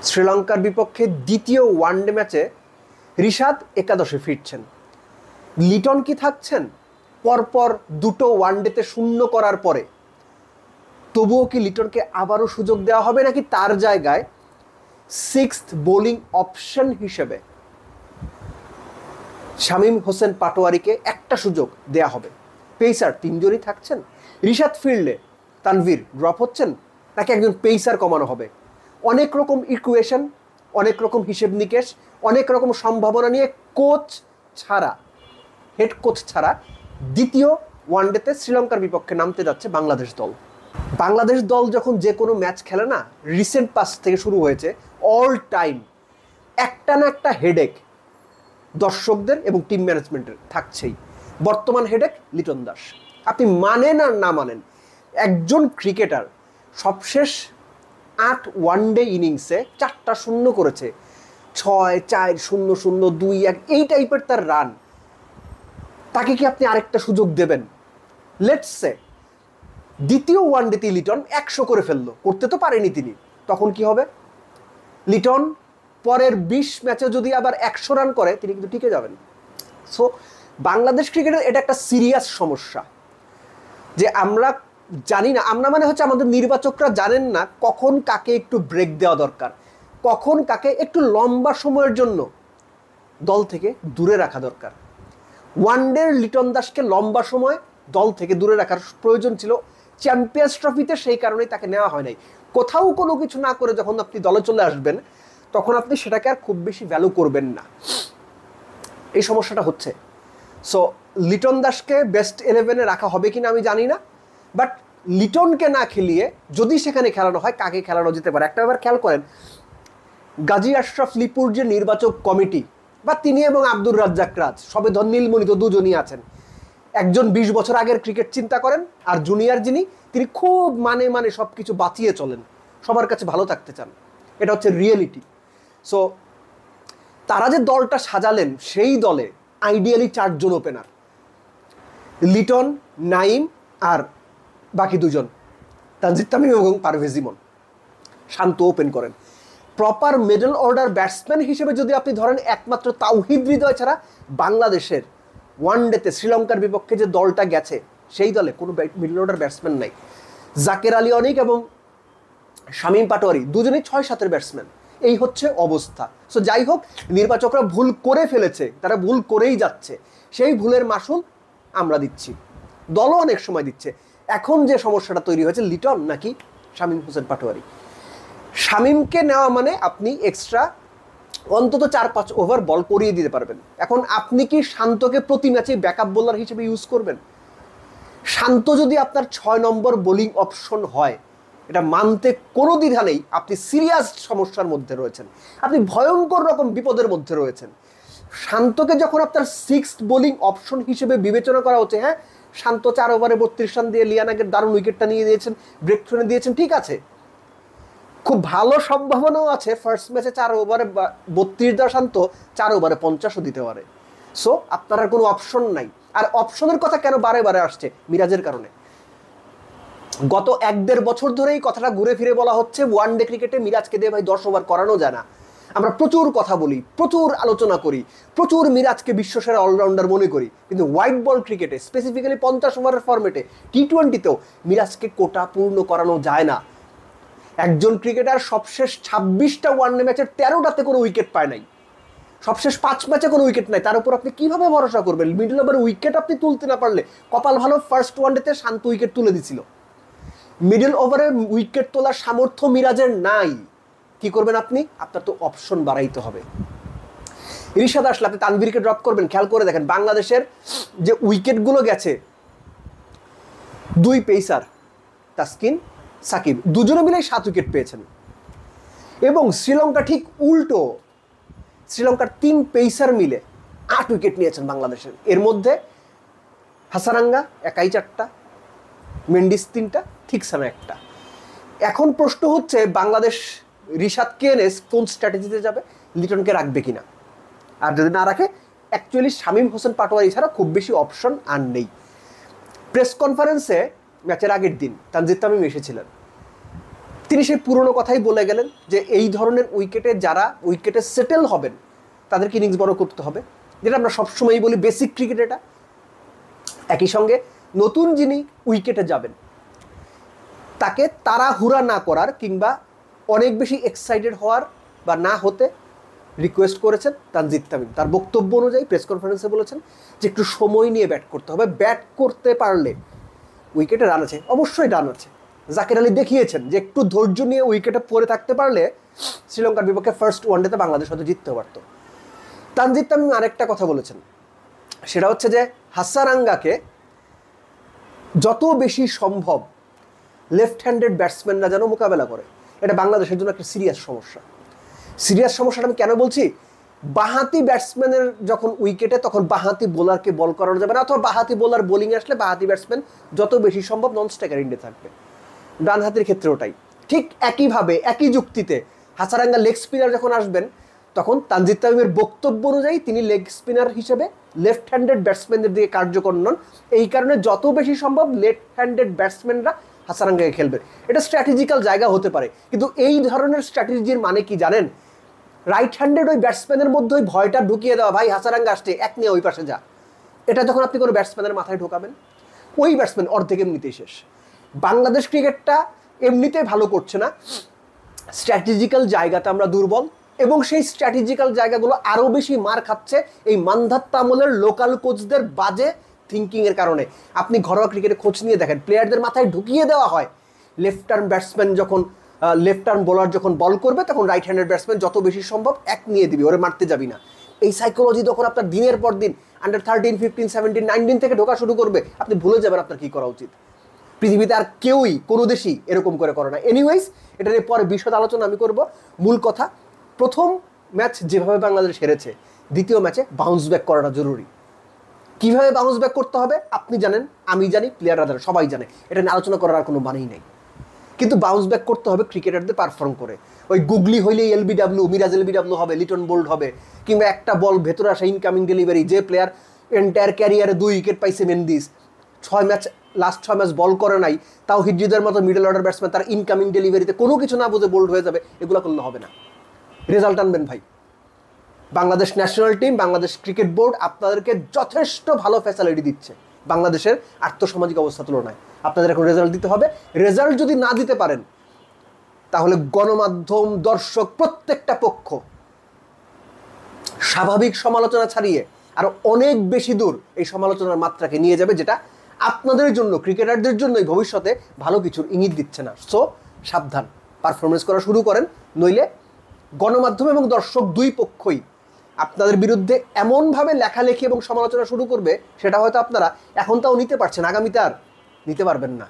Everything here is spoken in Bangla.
শ্রীলঙ্কার বিপক্ষে দ্বিতীয় ওয়ানডে ম্যাচে রিশাদ একাদশে ফিরছেন। লিটন কি থাকছেন? পরপর দুটো ওয়ানডেতে শূন্য করার পরে তবুও কি লিটনকে আবারও সুযোগ দেওয়া হবে, নাকি তার জায়গায় সিক্সথ বোলিং অপশন হিসেবে শামীম হোসেন পাটোয়ারিকে একটা সুযোগ দেয়া হবে? পেসার তিনজনই থাকছেন। রিশাদ ফিরলে তানভীর ড্রপ হচ্ছেন, নাকি একজন পেসার কমানো হবে? অনেক রকম ইকুয়েশন, অনেক রকম হিসেব নিকেশ, অনেক রকম সম্ভাবনা নিয়ে হেড কোচ ছাড়া দ্বিতীয় ওয়ানডেতে শ্রীলঙ্কার বিপক্ষে নামতে যাচ্ছে বাংলাদেশ দল। বাংলাদেশ দল যখন যে কোনো ম্যাচ খেলে না, রিসেন্ট পাস থেকে শুরু হয়েছে, অল টাইম একটা না একটা হেডেক দর্শকদের এবং টিম ম্যানেজমেন্টের থাকছেই। বর্তমান হেডেক লিটন দাস। আপনি মানেন আর না মানেন, একজন ক্রিকেটার সবশেষ 8 ওয়ানডে ইনিংসে 4টা শূন্য করেছে, 6, 4, 0, 0, 2, 1 এই টাইপের তার রান। তাকে কি আপনি আরেকটা সুযোগ দেবেন? লেটস সে দ্বিতীয় ওয়ানডেতে লিটন 100 করে ফেললো, করতে তো পারেনি তিনি, তখন কি হবে? লিটন পরের 20 ম্যাচে যদি আবার 100 রান করে, তিনি কিন্তু টিকে যাবেন। সো বাংলাদেশ ক্রিকেটের এটা একটা সিরিয়াস সমস্যা যে আমরা জানি না, আমরা মানে হচ্ছে আমাদের নির্বাচকরা জানেন না কখন কাকে একটু ব্রেক দেওয়া দরকার, কখন কাকে একটু লম্বা সময়ের জন্য দল থেকে দূরে রাখা দরকার। ওয়ানডের লিটন দাসকে লম্বা সময় দল থেকে দূরে রাখার প্রয়োজন ছিল চ্যাম্পিয়ন্স ট্রফিতে, সেই কারণেই তাকে নেওয়া হয় নাই। কোথাও কোনো কিছু না করে যখন আপনি দলে চলে আসবেন, তখন আপনি সেটাকে আর খুব বেশি ভ্যালু করবেন না। এই সমস্যাটা হচ্ছে। সো লিটন দাসকে বেস্ট 11-এ রাখা হবে কিনা আমি জানি না, বাট লিটনকে না খেলিয়ে যদি সেখানে খেলানো হয়, কাকে খেলানো যেতে পারে? একটা ব্যাপার খেয়াল করেন, গাজী আশরাফ লিপুর যে নির্বাচক কমিটি, বা তিনি এবং আব্দুর রাজ্জাক রাজ, সবে নীলমণি তো দুজনই আছেন। একজন 20 বছর আগের ক্রিকেট চিন্তা করেন, আর জুনিয়র যিনি, তিনি খুব মানে সব কিছু বাঁচিয়ে চলেন, সবার কাছে ভালো থাকতে চান। এটা হচ্ছে রিয়েলিটি। সো তারা যে দলটা সাজালেন, সেই দলে আইডিয়ালি 4 জন ওপেনার, লিটন, নাইম আর বাকি 2 জন তানজিদ তামিম এবং পারভেজ ইমন। শান্ত ওপেন করেন। প্রপার মিডল অর্ডার ব্যাটসম্যান হিসেবে যদি আপনি ধরেন, একমাত্র তাওহিদ হৃদয় ছাড়া বাংলাদেশের ওয়ানডেতে শ্রীলঙ্কার বিপক্ষে যে দলটা গেছে, সেই দলে কোনো মিডল অর্ডার ব্যাটসম্যান নাই। জাকের আলী অনিক এবং শামীম পাটোয়ারি দুজনেই 6-7-এর ব্যাটসম্যান। এই হচ্ছে অবস্থা। সো যাই হোক, নির্বাচকরা ভুল করে ফেলেছে, তারা ভুল করেই যাচ্ছে, সেই ভুলের মাসুল আমরা দিচ্ছি, দলও অনেক সময় দিচ্ছে। এখন যে সমস্যাটা তৈরি হয়েছে, লিটন নাকি শামীম হোসেন পাটোয়ারি। শামীমকে নেওয়া মানে আপনি এক্সট্রা অন্তত 4-5 ওভার বল করিয়ে দিতে পারবেন। এখন আপনি কি শান্তকে প্রতি ম্যাচে ব্যাকআপ বোলার হিসেবে ইউজ করবেন? শান্ত যদি আপনার 6 নম্বর বোলিং অপশন হয়, এটা মানতে কোনো দ্বিধা নেই, আপনি সিরিয়াস সমস্যার মধ্যে রয়েছেন, আপনি ভয়ঙ্কর রকম বিপদের মধ্যে রয়েছেন। শান্তকে যখন আপনার 6th বোলিং অপশন হিসেবে বিবেচনা করা হচ্ছে, হ্যাঁ শান্ত 4 ওভারে 32 রান দিয়ে লিয়ানাগের দারুণ উইকেটটা নিয়ে দিয়েছেন, ব্রেক থ্রোনে দিয়েছেন, ঠিক আছে, খুব ভালো সম্ভাবনাও আছে ফার্স্ট ম্যাচে 4 ওভারে 32 দেওয়া শান্ত 4 ওভারে 50ও দিতে পারে। সো আপনার আর কোনো অপশন নাই। আর অপশনের কথা কেন বারে আসছে? মিরাজের কারণে। গত 1-1.5 বছর ধরেই কথাটা ঘুরে ফিরে বলা হচ্ছে, ওয়ানডে ক্রিকেটে মিরাজকে দিয়ে ভাই 10 ওভার করানো যায় না। আমরা প্রচুর কথা বলি, প্রচুর আলোচনা করি, প্রচুর মিরাজকে বিশ্বসেরা অলরাউন্ডার মনে করি, কিন্তু হোয়াইট বল ক্রিকেটে, স্পেসিফিক্যালি 50 ওভারের ফরম্যাটে, টি-20তেও মিরাজকে কোটা পূর্ণ করানো যায় না। একজন ক্রিকেটার সবশেষ 26টা ওয়ানডে ম্যাচের 13টাতে কোনো উইকেট পায় নাই, সবশেষ 5 ম্যাচে কোনো উইকেট নাই। তার উপর আপনি কিভাবে ভরসা করবেন? মিডল ওভারে উইকেট আপনি তুলতে না পারলে, কপাল ভালো ফার্স্ট ওয়ানডেতে শান্ত উইকেট তুলে দিছিল, মিডল ওভারে উইকেট তোলার সামর্থ্য মিরাজের নাই। কি করবেন আপনি? আপনার তো অপশন বাড়াইতে হবে। রিশাদ আসলে আপনি তানভীরকে ড্রপ করবেন। খেয়াল করে দেখেন, বাংলাদেশের যে উইকেটগুলো গেছে, 2 পেসার তাসকিন, সাকিব দুজনে মিলে 7 উইকেট পেয়েছেন। এবং শ্রীলঙ্কা ঠিক উল্টো, শ্রীলঙ্কার 3 পেসার মিলে 8 উইকেট নিয়েছেন বাংলাদেশের। এর মধ্যে হাসারাঙ্গা একাই 4টা, মেন্ডিস 3টা, থিকসানা 1টা। এখন প্রশ্ন হচ্ছে, বাংলাদেশ রিশাদকে এনে কোন স্ট্র্যাটেজিতে যাবে? লিটনকে রাখবে কিনা? আর যদি না রাখে, অ্যাকচুয়ালি শামীম হোসেন পাটোয়ারি ছাড়া খুব বেশি অপশন আর নেই। প্রেস কনফারেন্সে ম্যাচের আগের দিন তানজিদ তামিম এসেছিলেন, তিনি সেই পুরনো কথাই বলে গেলেন যে এই ধরনের উইকেটে যারা উইকেটে সেটেল হবেন তাদেরকে ইনিংস বড় করতে হবে, যেটা আমরা সবসময়ই বলি বেসিক ক্রিকেট এটা। একই সঙ্গে নতুন যিনি উইকেটে যাবেন তাকে তাড়াহুড়া না করার কিংবা অনেক বেশি এক্সাইটেড হওয়ার বা না হতে রিকোয়েস্ট করেছেন তানজিদ তামিম। তার বক্তব্য অনুযায়ী প্রেস কনফারেন্সে বলেছেন যে একটু সময় নিয়ে ব্যাট করতে হবে, ব্যাট করতে পারলে উইকেটে রান আছে, অবশ্যই রান আছে। জাকির আলী দেখিয়েছেন যে একটু ধৈর্য নিয়ে উইকেটে পড়ে থাকতে পারলে শ্রীলঙ্কার বিপক্ষে ফার্স্ট ওয়ানডেতে বাংলাদেশ হয়তো জিততে পারত। তানজিদ তামিম আরেকটা কথা বলেছেন, সেটা হচ্ছে যে হাসারাঙ্গাকে যত বেশি সম্ভব লেফট হ্যান্ডেড ব্যাটসম্যানরা যেন মোকাবেলা করে। এটা বাংলাদেশের জন্য একটা সিরিয়াস সমস্যা। সিরিয়াস সমস্যাটা আমি কেন বলছি, বাঁহাতি ব্যাটসম্যানের যখন উইকেটে তখন বাঁহাতি বোলারকে বল করানো যাবে না, অথবা বাঁহাতি বোলার বোলিং আসলে বাঁহাতি ব্যাটসম্যান যত বেশি সম্ভব নন স্ট্রাইকার ইন্ডে থাকবে। ডান হাতির ক্ষেত্রে ওটাই ঠিক একইভাবে একই যুক্তিতে হাসারাঙ্গা লেগ স্পিনার যখন আসবেন তখন তানজিদ তামিমের বক্তব্য অনুযায়ী তিনি লেগ স্পিনার হিসেবে লেফট হ্যান্ডেড ব্যাটসম্যানদের দিকে কার্যকর নন, এই কারণে যত বেশি সম্ভব লেফট হ্যান্ডেড ব্যাটসম্যানরা হাসারাঙ্গাকে খেলবে। এটা স্ট্র্যাটেজিক্যাল জায়গা হতে পারে, কিন্তু এই ধরনের স্ট্র্যাটেজির মানে কি জানেন? রাইট হ্যান্ডেড ওই ব্যাটসম্যানের মধ্যে ওই ভয়টা ঢুকিয়ে দেওয়া, ভাই হাসারাঙ্গা আসছে এক নিয়ে ওই পাশে যা, এটা যখন আপনি কোনো ব্যাটসম্যানের মাথায় ঢোকাবেন ওই ব্যাটসম্যান অর্ধেক এমনিতেই শেষ। বাংলাদেশ ক্রিকেটটা এমনিতেই ভালো করছে না, স্ট্র্যাটেজিক্যাল জায়গাতে আমরা দুর্বল, এবং সেই স্ট্র্যাটেজিক্যাল জায়গাগুলো আরও বেশি মার খাচ্ছে এই মান্ধাত্তা আমলের লোকাল কোচদের বাজে থিঙ্কিংয়ের কারণে। আপনি ঘরোয়া ক্রিকেটে খোঁজ নিয়ে দেখেন, প্লেয়ারদের মাথায় ঢুকিয়ে দেওয়া হয় লেফট আর্ম ব্যাটসম্যান যখন লেফট আর্ম বোলার যখন বল করবে তখন রাইট হ্যান্ডেড ব্যাটসম্যান যত বেশি সম্ভব এক নিয়ে দিবি, ওরে মারতে যাবি না। এই সাইকোলজি যখন আপনার দিনের পর দিন আন্ডার 13, 15, 17, 19 থেকে ঢোকা শুরু করবে, আপনি ভুলে যাবেন আপনার কী করা উচিত। পৃথিবীতে আর কেউই কোনো দেশই এরকম করে না। এনিওয়েজ, এটার পরে বিশদ আলোচনা আমি করব। মূল কথা, প্রথম ম্যাচ যেভাবে বাংলাদেশ হেরেছে, দ্বিতীয় ম্যাচে বাউন্স ব্যাক করাটা জরুরি। কীভাবে বাউন্স ব্যাক করতে হবে আপনি জানেন, আমি জানি, প্লেয়াররা জানে, সবাই জানে, এটা নিয়ে আলোচনা করার কোনো মানেই নেই। কিন্তু বাউন্স ব্যাক করতে হবে ক্রিকেটারদের পারফর্ম করে। ওই গুগলি হইলেই এলবিডাব্লিউ, মিরাজ এলবিডাব্লিউ হবে, লিটন বোল্ড হবে, কিংবা একটা বল ভেতরে আসা ইনকামিং ডেলিভারি। যে প্লেয়ার এন্টায়ার ক্যারিয়ারে 2 উইকেট পাইছে মেন্দিস, লাস্ট 6 ম্যাচ বল করে নাই, তাও হিজ্জিদের মতো মিডল অর্ডার ব্যাটসম্যান তার ইনকামিং ডেলিভারিতে কোনো কিছু না বুঝে বোল্ড হয়ে যাবে, এগুলো করলে হবে না। রেজাল্ট আনবেন ভাই। Bangladesh national team, Bangladesh cricket board আপনাদেরকে যথেষ্ট ভালো ফ্যাসিলিটি দিচ্ছে বাংলাদেশের আর্থসামাজিক অবস্থা তুলনায়। আপনাদের এখন রেজাল্ট দিতে হবে। রেজাল্ট যদি না দিতে পারেন তাহলে গণমাধ্যম, দর্শক, প্রত্যেকটা পক্ষ স্বাভাবিক সমালোচনা ছাড়িয়ে আরো অনেক বেশি দূর এই সমালোচনার মাত্রাকে নিয়ে যাবে, যেটা আপনাদের জন্য, ক্রিকেটারদের জন্যই ভবিষ্যতে ভালো কিছুর ইঙ্গিত দিচ্ছে না। সো সাবধান, পারফরমেন্স করা শুরু করেন, নইলে গণমাধ্যম এবং দর্শক দুই পক্ষই আপনাদের বিরুদ্ধে এমনভাবে লেখালেখি এবং সমালোচনা শুরু করবে, সেটা হয়তো আপনারা এখন তাও নিতে পারছেন, আগামীতে আর নিতে পারবেন না।